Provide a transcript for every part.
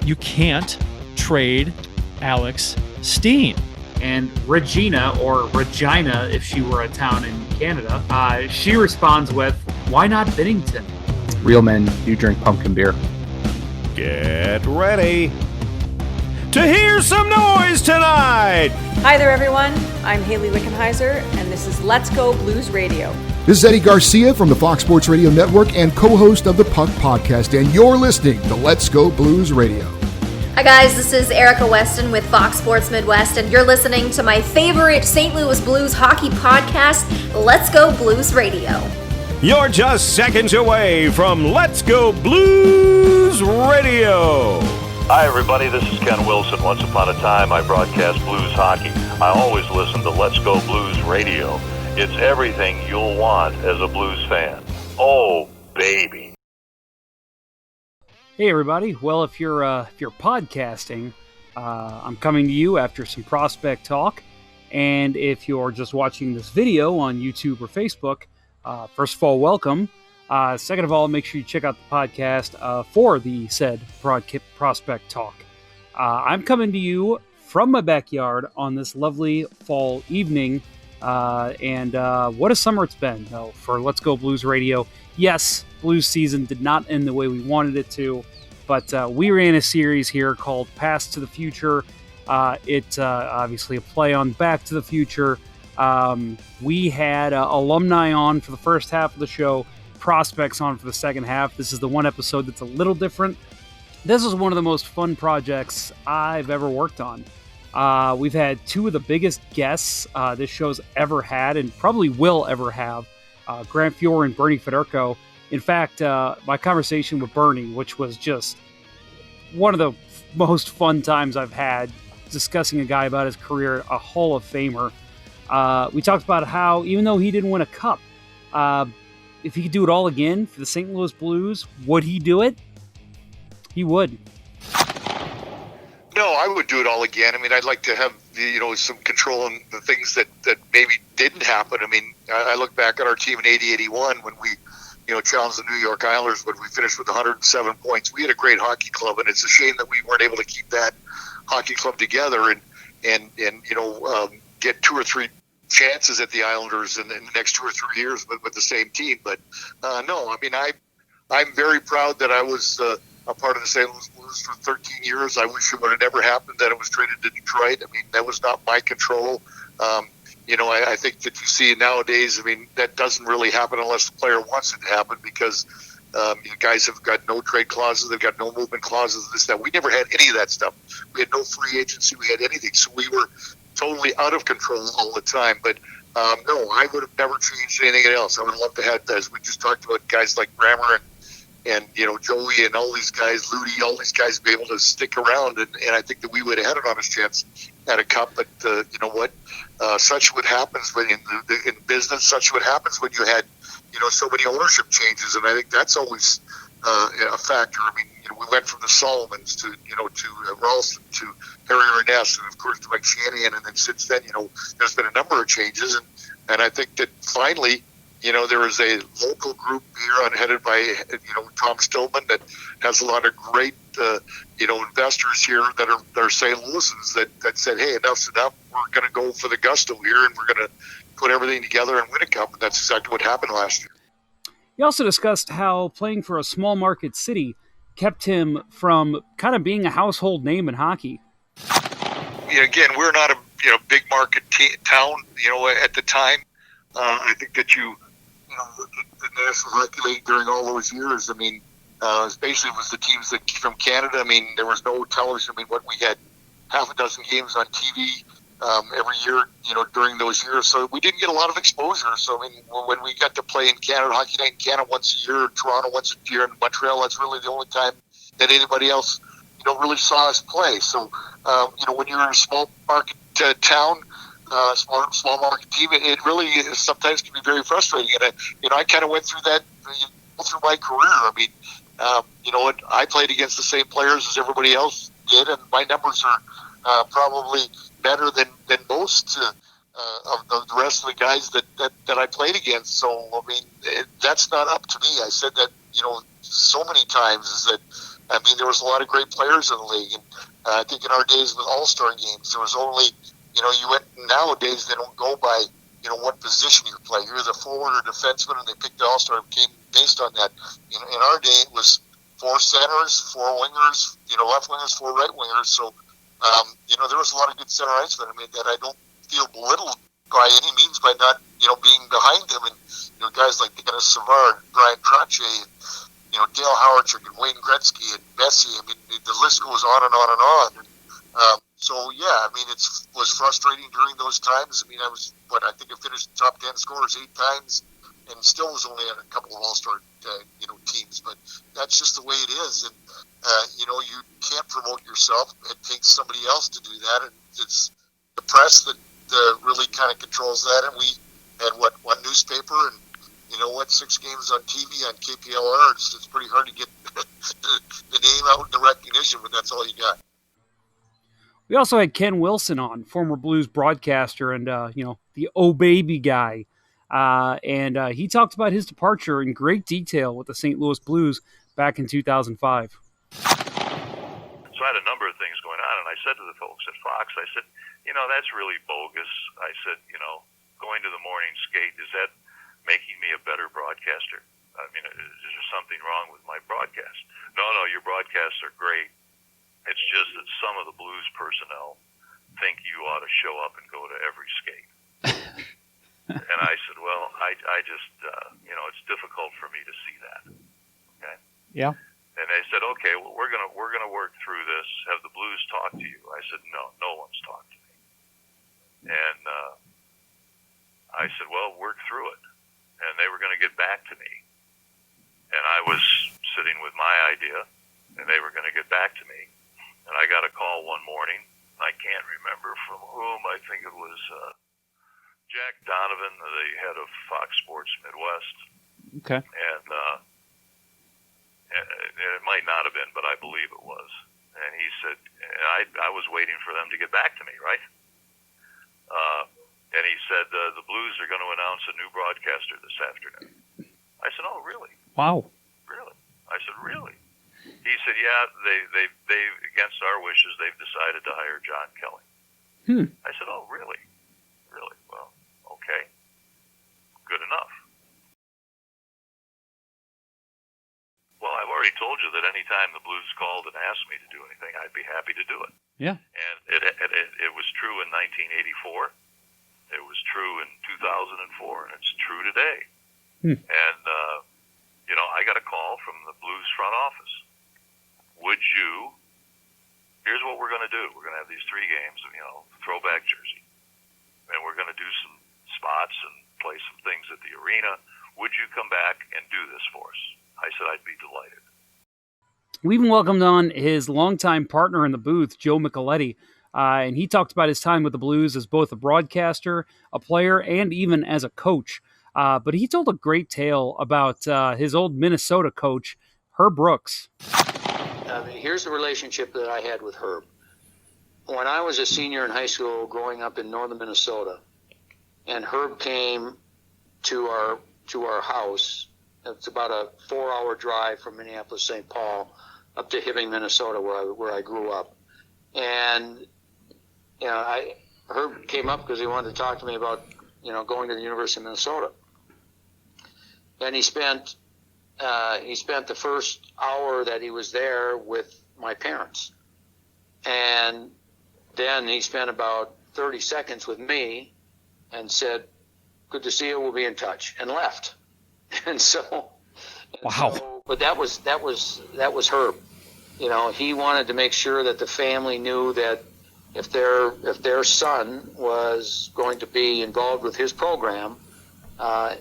you can't trade Alex Steen. And Regina, or Regina if she were a town in Canada, she responds with, why not Bennington? Real men do drink pumpkin beer. Get ready to hear some noise tonight! Hi there, everyone. I'm Haley Wickenheiser, and this is Let's Go Blues Radio. This is Eddie Garcia from the Fox Sports Radio Network and co-host of the Puck Podcast, and you're listening to Let's Go Blues Radio. Hi guys, this is Erica Weston with Fox Sports Midwest, and you're listening to my favorite St. Louis Blues hockey podcast, Let's Go Blues Radio. You're just seconds away from Let's Go Blues Radio. Hi everybody, this is Ken Wilson. Once upon a time I broadcast blues hockey. I always listen to Let's Go Blues Radio. It's everything you'll want as a blues fan. Oh, baby. Hey everybody, well if you're podcasting, I'm coming to you after some prospect talk, and if you're just watching this video on YouTube or Facebook, first of all, welcome. Second of all, make sure you check out the podcast for the said prospect talk. I'm coming to you from my backyard on this lovely fall evening, and what a summer it's been, though, for Let's Go Blues Radio. Yes, blues season did not end the way we wanted it to, but we ran a series here called Past to the Future. It's obviously a play on Back to the Future. We had alumni on for the first half of the show, prospects on for the second half. This is the one episode that's a little different. This is one of the most fun projects I've ever worked on. We've had two of the biggest guests this show's ever had and probably will ever have, Grant Fiore and Bernie Federko. In fact, my conversation with Bernie, which was just one of the most fun times I've had discussing a guy about his career, a Hall of Famer. We talked about how, even though he didn't win a cup, if he could do it all again for the St. Louis Blues, would he do it? He would. No, I would do it all again. I mean, I'd like to have some control on the things that maybe didn't happen. I mean, I look back at our team in 80-81 when we challenged the New York Islanders when we finished with 107 points. We had a great hockey club, and it's a shame that we weren't able to keep that hockey club together and get two or three chances at the Islanders in the next 2 or 3 years with the same team. But no, I mean, I'm very proud that I was a part of the St. Louis Blues for 13 years. I wish it would have never happened that it was traded to Detroit. I mean, that was not my control. I think that you see nowadays, I mean, that doesn't really happen unless the player wants it to happen because guys have got no trade clauses, they've got no movement clauses, this, that. We never had any of that stuff. We had no free agency, we had anything. So we were totally out of control all the time. But no, I would have never changed anything else. I would love to have, as we just talked about, guys like Grammer and Joey and all these guys, Ludi, all these guys be able to stick around, and I think that we would have had an honest chance at a cup. But you know what? Such what happens when in business. Such what happens when you had so many ownership changes, and I think that's always a factor. I mean, we went from the Solomons to Ralston to Harry Ernest, and of course to Mike Shanahan, and then since then, there's been a number of changes, and I think that finally, there is a local group here headed by Tom Stillman that has a lot of great investors here that are St. Louisans that said, hey, enough's enough. We're going to go for the gusto here, and we're going to put everything together and win a cup. And that's exactly what happened last year. He also discussed how playing for a small market city kept him from kind of being a household name in hockey. Again, we're not a big market town. At the time, I think that look at the National Hockey League during all those years. I mean, basically it was the teams that from Canada. I mean, there was no television. I mean, we had half a dozen games on TV every year, during those years. So we didn't get a lot of exposure. So, I mean, when we got to play in Canada, Hockey Night in Canada once a year, Toronto once a year, and Montreal, that's really the only time that anybody else, really saw us play. So, when you're in a small market town, small market team, it really sometimes can be very frustrating. And I kind of went through that through my career. I mean, I played against the same players as everybody else did, and my numbers are probably better than most of the rest of the guys that I played against. So, I mean, that's not up to me. I said that, so many times, is that I mean, there was a lot of great players in the league. And I think in our days with all-star games, there was only, nowadays they don't go by, what position you play. You're the forward or defenseman, and they pick the all-star game based on that. In our day, it was 4 centers, 4 wingers, left wingers, 4 right wingers. So, there was a lot of good center icemen. I mean, that I don't feel belittled by any means by not, being behind them. And, guys like Dennis Savard, Brian Trottier, and, Dale Howardtrick and Wayne Gretzky and Bessie. I mean, the list goes on and on and on. So, yeah, I mean, it was frustrating during those times. I mean, I think I finished top 10 scorers 8 times and still was only on a couple of all-star, teams. But that's just the way it is. And, you can't promote yourself. It takes somebody else to do that. And it's the press that really kind of controls that. And we had, one newspaper and, 6 games on TV on KPLR. It's pretty hard to get the name out and the recognition, but that's all you got. We also had Ken Wilson on, former Blues broadcaster and, the Oh Baby guy. And he talked about his departure in great detail with the St. Louis Blues back in 2005. So I had a number of things going on, and I said to the folks at Fox, I said, that's really bogus. I said, going to the morning skate, is that making me a better broadcaster? I mean, is there something wrong with my broadcast? No, your broadcasts are great. It's just that some of the Blues personnel think you ought to show up and go to every skate. And I said, well, I just, it's difficult for me to see that. Okay. Yeah. And they said, okay, well, we're gonna work through this. Have the Blues talk to you? I said, no one's talked to me. And I said, well, work through it. And they were going to get back to me. And I was sitting with my idea, and they were going to get back to me. And I got a call one morning. I can't remember from whom. I think it was Jack Donovan, the head of Fox Sports Midwest. Okay. And it might not have been, but I believe it was. And he said, and I was waiting for them to get back to me, right? And he said, the Blues are going to announce a new broadcaster this afternoon. I said, oh, really? Wow. Really? I said, really? He said, yeah, they against our wishes, they've decided to hire John Kelly. I said, oh, really? Really? Well, okay. Good enough. Well, I've already told you that any time the Blues called and asked me to do anything, I'd be happy to do it. Yeah. And it was true in 1984. It was true in 2004, and it's true today. And, I got a call from the Blues front office. Would you, here's what we're going to do. We're going to have these 3 games of, throwback jersey. And we're going to do some spots and play some things at the arena. Would you come back and do this for us? I said, I'd be delighted. We even welcomed on his longtime partner in the booth, Joe Micheletti, and he talked about his time with the Blues as both a broadcaster, a player, and even as a coach. But he told a great tale about his old Minnesota coach, Herb Brooks. Here's the relationship that I had with Herb. When I was a senior in high school growing up in northern Minnesota, and Herb came to our house, it's about a 4-hour drive from Minneapolis, St. Paul, up to Hibbing, Minnesota, where I grew up. And Herb came up because he wanted to talk to me about going to the University of Minnesota. And he spent the first hour that he was there with my parents, and then he spent about 30 seconds with me, and said, "Good to see you. We'll be in touch," and left. Wow. But that was Herb. He wanted to make sure that the family knew that if their son was going to be involved with his program,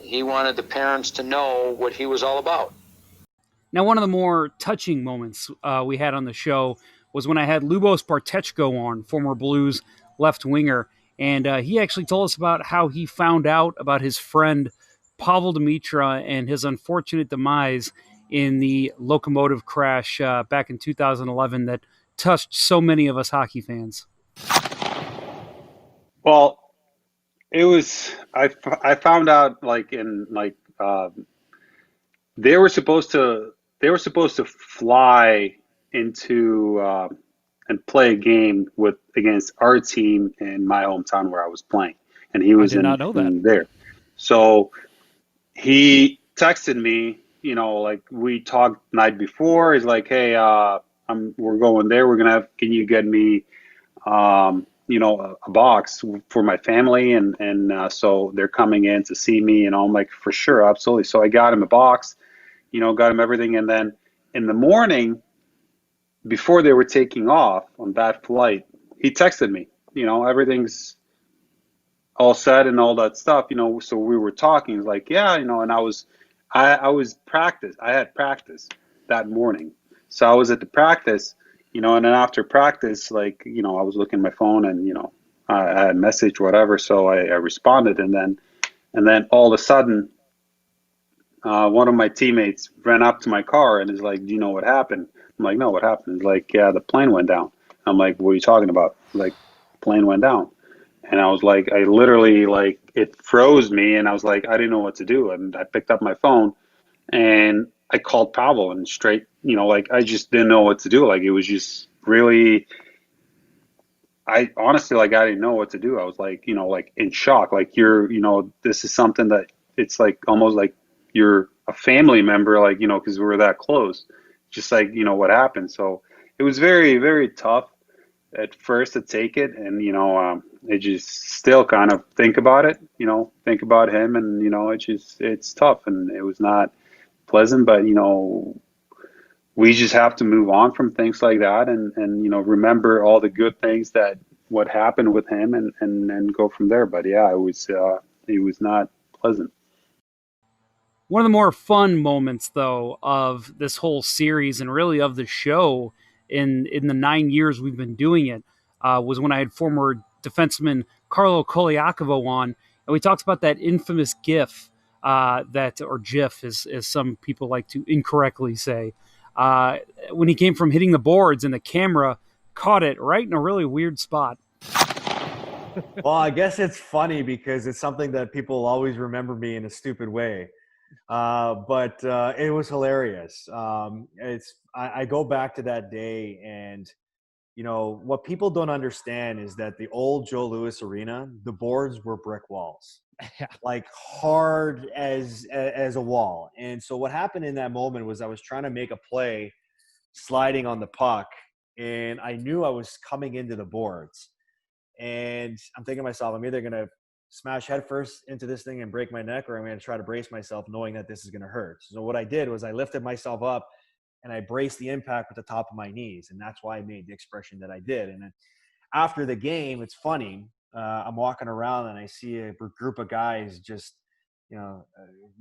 he wanted the parents to know what he was all about. Now, one of the more touching moments we had on the show was when I had Lubos Bartechko on, former Blues left winger, and he actually told us about how he found out about his friend Pavel Demitra and his unfortunate demise in the locomotive crash back in 2011 that touched so many of us hockey fans. Well, it was I found out they were supposed to fly into and play a game against our team in my hometown where I was playing, and he was I did not know that. in there. So he texted me, like we talked the night before. He's like, "Hey, we're going there. Can you get me, a box for my family?" And so they're coming in to see me, and I'm like, "For sure, absolutely." So I got him a box, got him everything, and then in the morning, before they were taking off on that flight, he texted me, everything's all set and all that stuff, so we were talking. He's like, yeah, and I was practice. I had practice that morning. So I was at the practice, and then after practice, like, I was looking at my phone and, I had a message, whatever. So I responded. And then all of a sudden, one of my teammates ran up to my car and is like, do you know what happened? I'm like, no, what happened? He's like, yeah, the plane went down. I'm like, what are you talking about? He's like, plane went down. And I was like, I literally, like, it froze me, and I was like, I didn't know what to do. And I picked up my phone and I called Pavel, and straight, like, I just didn't know what to do. Like, it was just really, I honestly, like, I didn't know what to do. I was like, like in shock. Like, this is something that it's like almost like you're a family member, like, because we were that close. Just like, what happened. So it was very, very tough at first to take it. And, I just still kind of think about it, think about him, and, it's tough, and it was not pleasant, but, we just have to move on from things like that and remember all the good things that what happened with him and go from there. But yeah, it was not pleasant. One of the more fun moments, though, of this whole series and really of the show in the 9 years we've been doing it was when I had former defenseman Carlo Colaiacovo on, and we talked about that infamous GIF or GIF, as some people like to incorrectly say, when he came from hitting the boards and the camera caught it right in a really weird spot. Well, I guess it's funny because it's something that people always remember me in a stupid way. But it was hilarious. I go back to that day, and what people don't understand is that the old Joe Louis Arena, the boards were brick walls, like hard as a wall. And so what happened in that moment was I was trying to make a play, sliding on the puck, and I knew I was coming into the boards, and I'm thinking to myself, I'm either gonna smash headfirst into this thing and break my neck, or I'm going to try to brace myself knowing that this is going to hurt. So what I did was I lifted myself up and I braced the impact with the top of my knees. And that's why I made the expression that I did. And then after the game, it's funny. I'm walking around and I see a group of guys just,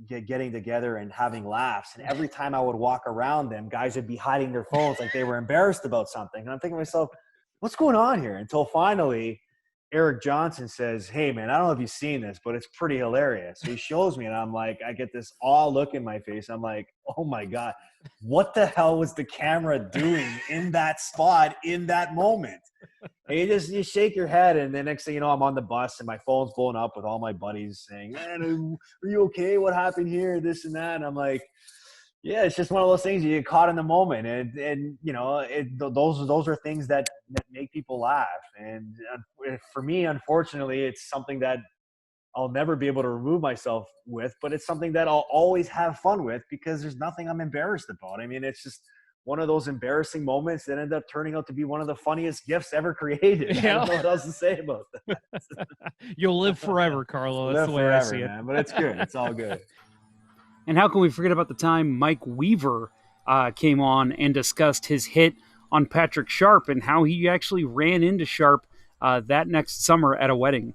getting together and having laughs. And every time I would walk around them, guys would be hiding their phones like they were embarrassed about something. And I'm thinking to myself, what's going on here? Until finally, Eric Johnson says, hey, man, I don't know if you've seen this, but it's pretty hilarious. So he shows me, and I'm like, I get this awe look in my face. I'm like, oh, my God, what the hell was the camera doing in that spot in that moment? And you shake your head, and the next thing you know, I'm on the bus, and my phone's blowing up with all my buddies saying, man, are you okay? What happened here? This and that. And I'm like, yeah, it's just one of those things you get caught in the moment, and those are things that make people laugh. And for me, unfortunately, it's something that I'll never be able to remove myself with, but it's something that I'll always have fun with because there's nothing I'm embarrassed about. I mean, it's just one of those embarrassing moments that end up turning out to be one of the funniest gifts ever created. Yeah. I don't know what else to say about that. You'll live forever, Carlo. That's the way forever, I see it. Man. But it's good. It's all good. And how can we forget about the time Mike Weaver came on and discussed his hit on Patrick Sharp and how he actually ran into Sharp that next summer at a wedding.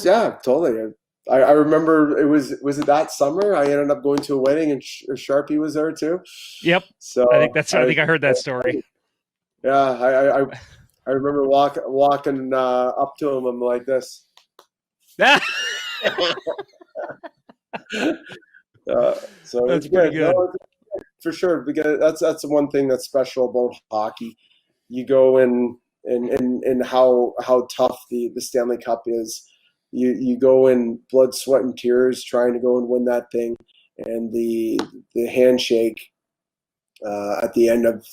Yeah, totally. I remember was it that summer I ended up going to a wedding and Sharpie was there too. Yep. So I think I heard that story. Yeah, I remember walking up to him. I'm like this. So that's it's pretty good. No, for sure, because that's the one thing that's special about hockey. You go in and how tough the Stanley Cup is. You go in blood, sweat, and tears trying to go and win that thing, and the handshake at the end of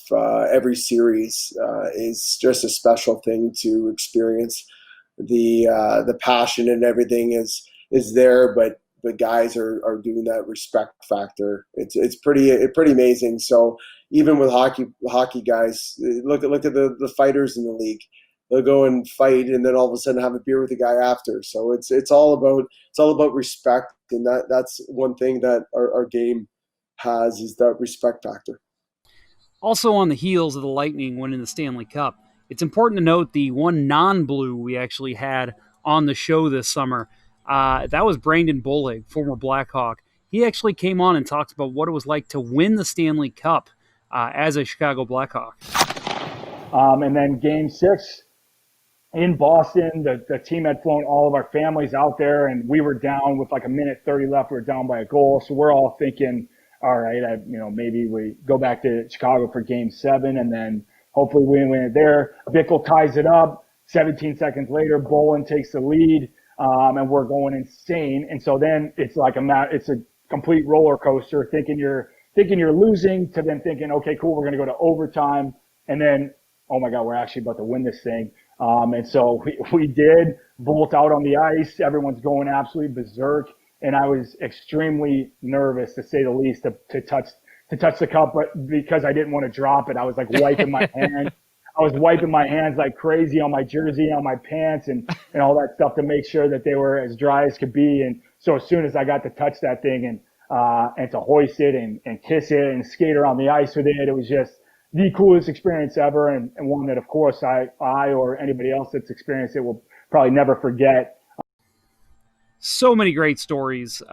every series is just a special thing to experience. The passion and everything is there, but guys are doing that respect factor. It's pretty amazing. So even with hockey guys, look at the fighters in the league. They'll go and fight, and then all of a sudden have a beer with the guy after. So it's all about respect, and that's one thing that our game has, is that respect factor. Also on the heels of the Lightning winning the Stanley Cup, it's important to note the one non-blue we actually had on the show this summer. That was Brandon Bollig, former Blackhawk. He actually came on and talked about what it was like to win the Stanley Cup as a Chicago Blackhawk. And then Game 6 in Boston, the team had flown all of our families out there, and we were down with like a minute 30 left. We were down by a goal, so we're all thinking, all right, maybe we go back to Chicago for Game 7, and then hopefully we win it there. Bickle ties it up. 17 seconds later, Bolin takes the lead, and we're going insane. And so then it's like it's a complete roller coaster, thinking you're losing, to then thinking, okay, cool, we're going to go to overtime, and then, oh my God, we're actually about to win this thing. And so we did bolt out on the ice. Everyone's going absolutely berserk. And I was extremely nervous, to say the least, to touch the cup, but because I didn't want to drop it, I was like wiping my hands. I was wiping my hands like crazy on my jersey, on my pants, and all that stuff to make sure that they were as dry as could be. And so as soon as I got to touch that thing and to hoist it and kiss it and skate around the ice with it, it was just the coolest experience ever, and one that, of course, I or anybody else that's experienced it will probably never forget. So many great stories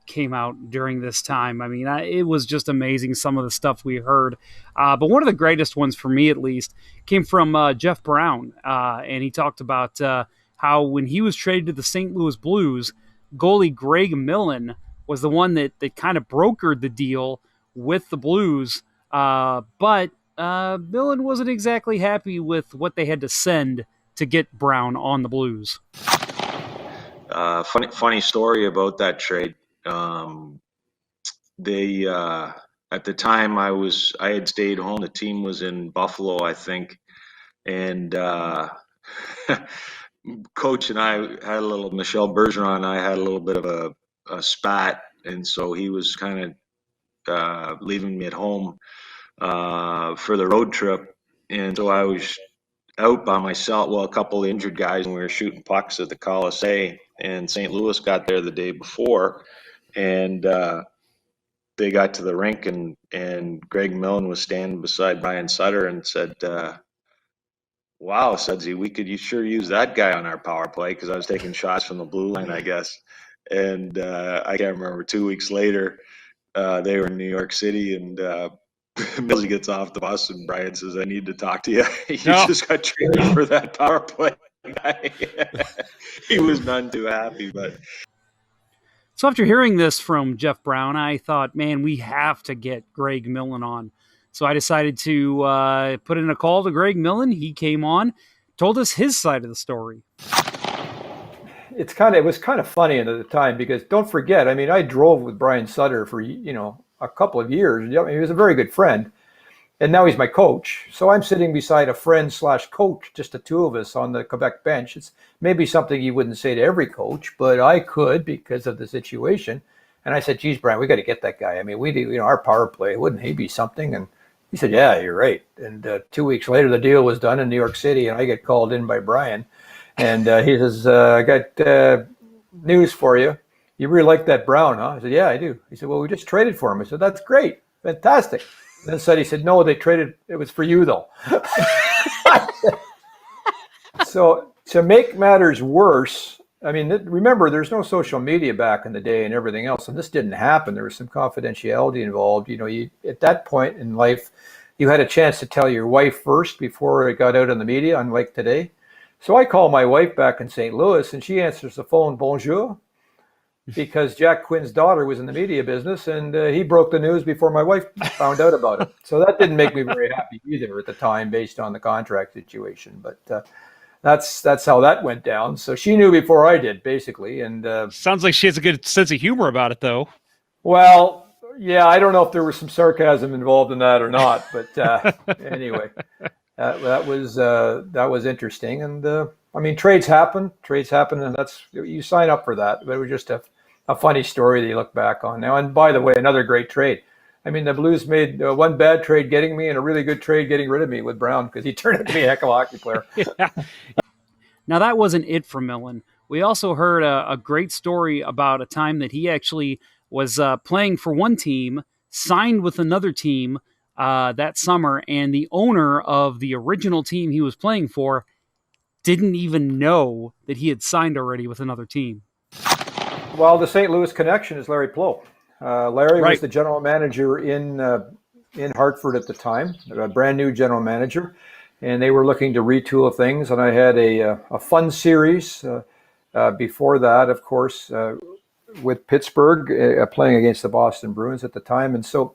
came out during this time. I mean, it was just amazing, some of the stuff we heard. But one of the greatest ones, for me at least, came from Jeff Brown. And he talked about how when he was traded to the St. Louis Blues, goalie Greg Millen was the one that kind of brokered the deal with the Blues. But Millen wasn't exactly happy with what they had to send to get Brown on the Blues. Funny story about that trade. They at the time I had stayed home. The team was in Buffalo, I think, and Coach and I had a little. Michel Bergeron and I had a little bit of a spat, and so he was kind of leaving me at home for the road trip, and so I was out by myself. Well, a couple of injured guys, and we were shooting pucks at the Coliseum. And St. Louis got there the day before, and they got to the rink, and Greg Millen was standing beside Brian Sutter and said, "Wow, Sudsy, we could sure use that guy on our power play," because I was taking shots from the blue line, I guess. And I can't remember. 2 weeks later, they were in New York City, and Mills gets off the bus, and Brian says, "I need to talk to you. You just got traded for that power play." He was none too happy. But so after hearing this from Jeff Brown, I thought, man, we have to get Greg Millen on. So I decided to put in a call to Greg Millen. He came on, told us his side of the story. It was kind of funny at the time, because don't forget, I mean, I drove with Brian Sutter for a couple of years. I mean, he was a very good friend. And now he's my coach. So I'm sitting beside a friend/coach, just the two of us on the Quebec bench. It's maybe something you wouldn't say to every coach, but I could because of the situation. And I said, "Geez, Brian, we got to get that guy. I mean, we do, our power play, wouldn't he be something?" And he said, "Yeah, you're right." And 2 weeks later, the deal was done in New York City, and I get called in by Brian. And he says, "I got news for you. You really like that Brown, huh?" I said, "Yeah, I do." He said, "Well, we just traded for him." I said, "That's great. Fantastic." And then he said, "No, they traded. It was for you, though." So to make matters worse, I mean, remember, there's no social media back in the day and everything else, and this didn't happen. There was some confidentiality involved. At that point in life, you had a chance to tell your wife first before it got out on the media, unlike today. So I call my wife back in St. Louis, and she answers the phone, "Bonjour," because Jack Quinn's daughter was in the media business, and he broke the news before my wife found out about it. So that didn't make me very happy either at the time, based on the contract situation. But that's how that went down. So she knew before I did, basically. And sounds like she has a good sense of humor about it, though. Well, Yeah, I don't know if there was some sarcasm involved in that or not, but anyway, that was interesting. And I mean, trades happen, and that's, you sign up for that. But it was just a funny story that you look back on now. And by the way, another great trade. I mean, the Blues made one bad trade getting me and a really good trade getting rid of me with Brown, because he turned out to be a heck of a hockey player. Yeah. Now, that wasn't it for Millen. We also heard a great story about a time that he actually was playing for one team, signed with another team that summer, and the owner of the original team he was playing for didn't even know that he had signed already with another team. Well, the St. Louis connection is Larry Plow. Larry Right. was the general manager in Hartford at the time, a brand new general manager, and they were looking to retool things. And I had a fun series before that, of course, with Pittsburgh, playing against the Boston Bruins at the time. And so,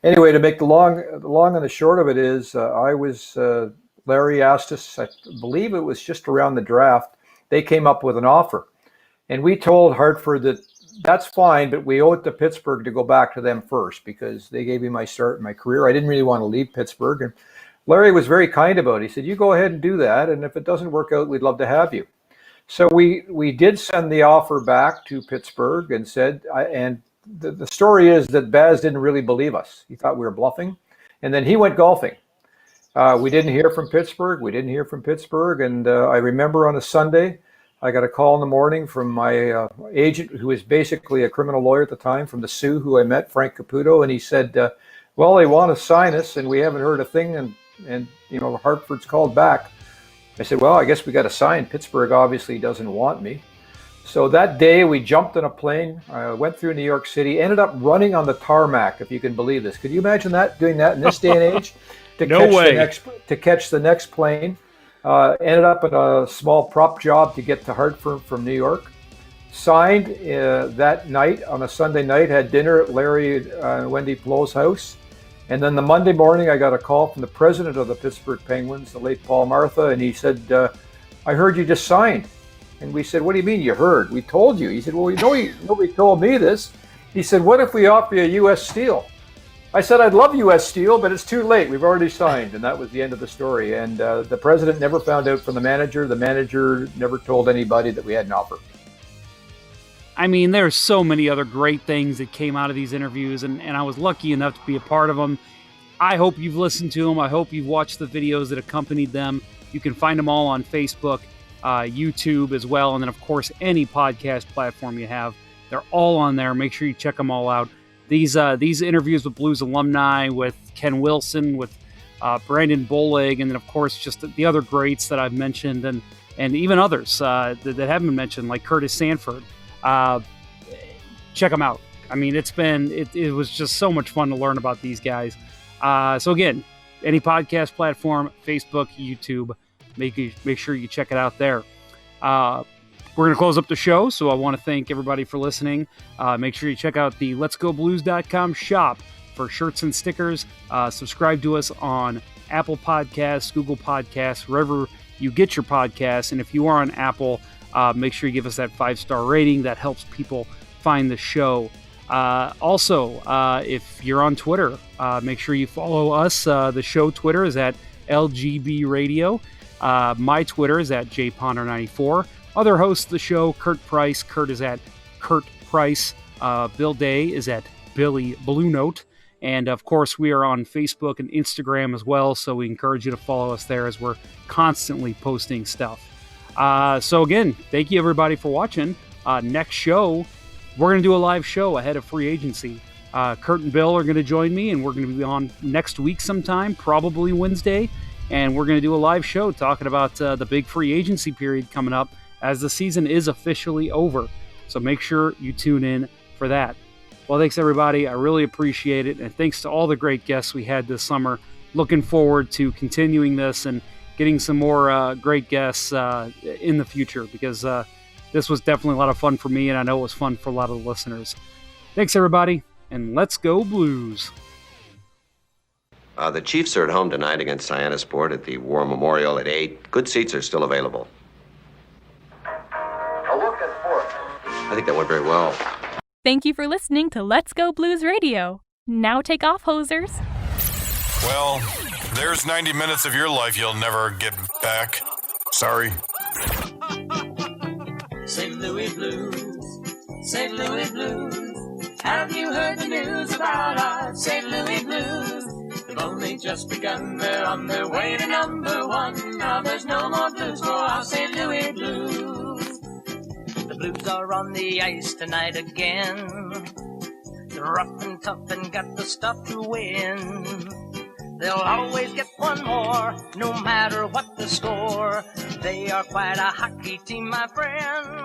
anyway, to make the long and the short of it is, Larry asked us, I believe it was just around the draft, they came up with an offer. And we told Hartford that that's fine, but we owe it to Pittsburgh to go back to them first, because they gave me my start in my career. I didn't really want to leave Pittsburgh. And Larry was very kind about it. He said, you go ahead and do that, and if it doesn't work out, we'd love to have you. So we did send the offer back to Pittsburgh and said, and the story is that Baz didn't really believe us. He thought we were bluffing. And then he went golfing. We didn't hear from Pittsburgh. And I remember on a Sunday, I got a call in the morning from my agent, who was basically a criminal lawyer at the time, from the Sioux, who I met, Frank Caputo. And he said, well, they want to sign us and we haven't heard a thing. And Hartford's called back. I said, well, I guess we got to sign. Pittsburgh obviously doesn't want me. So that day we jumped in a plane, went through New York City, ended up running on the tarmac, if you can believe this. Could you imagine doing that in this day and age? To catch the next plane. Ended up in a small prop job to get to Hartford from New York. Signed that night on a Sunday night, had dinner at Larry and Wendy Plow's house. And then the Monday morning, I got a call from the president of the Pittsburgh Penguins, the late Paul Martha, and he said, I heard you just signed. And we said, what do you mean you heard? We told you. He said, well, nobody told me this. He said, what if we offer you a U.S. Steel? I said, I'd love U.S. Steel, but it's too late. We've already signed. And that was the end of the story. And the president never found out from the manager. The manager never told anybody that we had an offer. I mean, there's so many other great things that came out of these interviews, and I was lucky enough to be a part of them. I hope you've listened to them. I hope you've watched the videos that accompanied them. You can find them all on Facebook, YouTube as well, and then, of course, any podcast platform you have. They're all on there. Make sure you check them all out. These interviews with Blues alumni, with Ken Wilson, with Brandon Bollig, and then, of course, just the other greats that I've mentioned, and even others that haven't been mentioned, like Curtis Sanford. Check them out. I mean, it was just so much fun to learn about these guys. So again, any podcast platform, Facebook, YouTube, make sure you check it out there. We're going to close up the show, so I want to thank everybody for listening. Make sure you check out the letsgoblues.com shop for shirts and stickers. Subscribe to us on Apple Podcasts, Google Podcasts, wherever you get your podcasts. And if you are on Apple, make sure you give us that 5-star rating. That helps people find the show. Also, if you're on Twitter, make sure you follow us. The show Twitter is at LGB Radio. My Twitter is at JPonder94. Other hosts of the show, Kurt Price. Kurt is at Kurt Price. Bill Day is at Billy Blue Note. And, of course, we are on Facebook and Instagram as well, so we encourage you to follow us there as we're constantly posting stuff. So, again, thank you, everybody, for watching. Next show, we're going to do a live show ahead of free agency. Kurt and Bill are going to join me, and we're going to be on next week sometime, probably Wednesday. And we're going to do a live show talking about the big free agency period coming up as the season is officially over. So make sure you tune in for that. Well, thanks, everybody. I really appreciate it. And thanks to all the great guests we had this summer. Looking forward to continuing this and getting some more great guests in the future, because this was definitely a lot of fun for me, and I know it was fun for a lot of the listeners. Thanks, everybody, and let's go Blues. The Chiefs are at home tonight against Cyanosport at the War Memorial at 8. Good seats are still available. A look at sports. I think that went very well. Thank you for listening to Let's Go Blues Radio. Now take off, hosers. Well, there's 90 minutes of your life you'll never get back. Sorry. St. Louis Blues, St. Louis Blues. Have you heard the news about our St. Louis Blues? They've only just begun, they're on their way to number one. Now there's no more blues for our St. Louis Blues. The Blues are on the ice tonight again. They're rough and tough and got the stuff to win. They'll always get one more, no matter what the score. They are quite a hockey team, my friend.